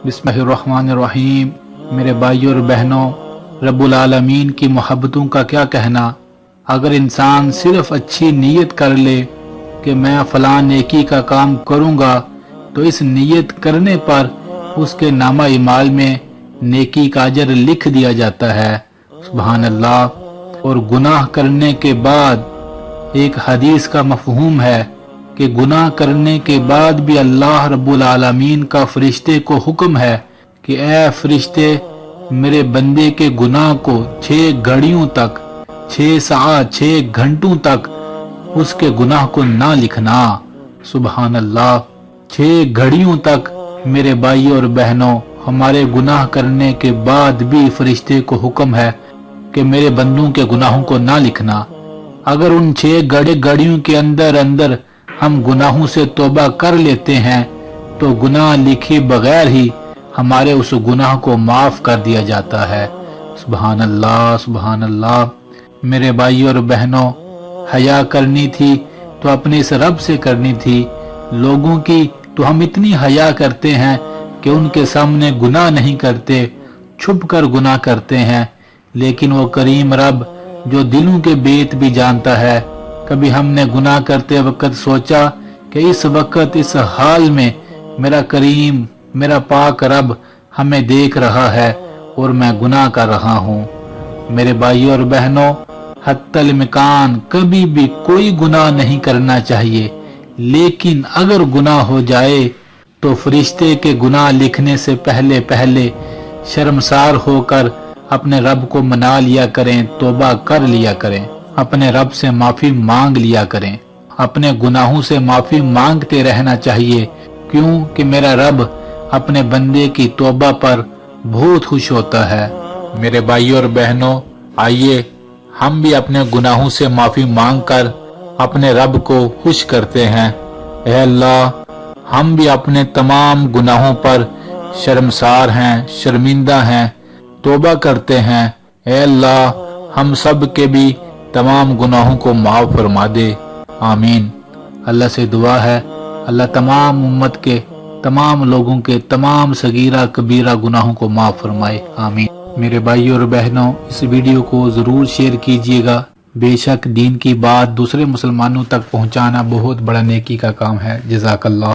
बिस्मिल्लाहिर्रहमानिर्रहीम। मेरे भाइयों और बहनों, रब्बुल आलमीन की मोहब्बतों का क्या कहना। अगर इंसान सिर्फ अच्छी नीयत कर ले कि मैं फलां नेकी का काम करूंगा, तो इस नीयत करने पर उसके नामा इमाल में नेकी का अजर लिख दिया जाता है। सुभान अल्लाह। और गुनाह करने के बाद एक हदीस का मफहूम है कि गुनाह करने के बाद भी अल्लाह रब्बुल आलमीन का फरिश्ते को हुक्म है कि ऐ फरिश्ते, मेरे बंदे के गुनाह को 6 घड़ियों तक, 6 सात 6 घंटों तक उसके गुनाह को ना लिखना। सुभान अल्लाह। 6 घड़ियों तक मेरे भाई और बहनों, हमारे गुनाह करने के बाद भी फरिश्ते को हुक्म है कि मेरे बंदों के गुनाहों को ना लिखना। अगर उन 6 घड़ियों के अंदर अंदर हम गुनाहों से तौबा कर लेते हैं तो गुनाह लिखे बगैर ही हमारे उस गुनाह को माफ कर दिया जाता है। सुभान अल्लाह, सुभान अल्लाह। मेरे भाई और बहनों, हया करनी थी तो अपने इस रब से करनी थी। लोगों की तो हम इतनी हया करते हैं कि उनके सामने गुनाह नहीं करते, छुप कर गुनाह करते हैं। लेकिन वो करीम रब जो दिलों के बेत भी जानता है, कभी हमने गुनाह करते वक्त सोचा कि इस वक्त इस हाल में मेरा करीम, मेरा पाक रब हमें देख रहा है और मैं गुनाह कर रहा हूँ। मेरे भाइयों और बहनों, हत्तल इम्कान कभी भी कोई गुनाह नहीं करना चाहिए, लेकिन अगर गुनाह हो जाए तो फरिश्ते के गुनाह लिखने से पहले पहले शर्मसार होकर अपने रब को मना लिया करें, तौबा कर लिया करें, अपने रब से माफी मांग लिया करें। अपने गुनाहों से माफी मांगते रहना चाहिए, क्यों कि मेरा रब अपने बंदे की तौबा पर बहुत खुश होता है। मेरे भाइयों और बहनों, आइए हम भी अपने गुनाहों से माफी मांगकर अपने रब को खुश करते हैं। ऐ अल्लाह, हम भी अपने तमाम गुनाहों पर शर्मसार हैं, शर्मिंदा हैं, तौबा करते हैं। ऐ अल्लाह, हम सब के भी तमाम गुनाहों को माफ फरमा दे। आमीन। अल्लाह से दुआ है, अल्लाह तमाम उम्मत के, तमाम लोगों के तमाम सगीरा कबीरा गुनाहों को माफ फरमाए। आमीन। मेरे भाइयों और बहनों, इस वीडियो को जरूर शेयर कीजिएगा। बेशक दीन की बात दूसरे मुसलमानों तक पहुंचाना बहुत बड़ा नेकी का काम है। जज़ाकल्लाह।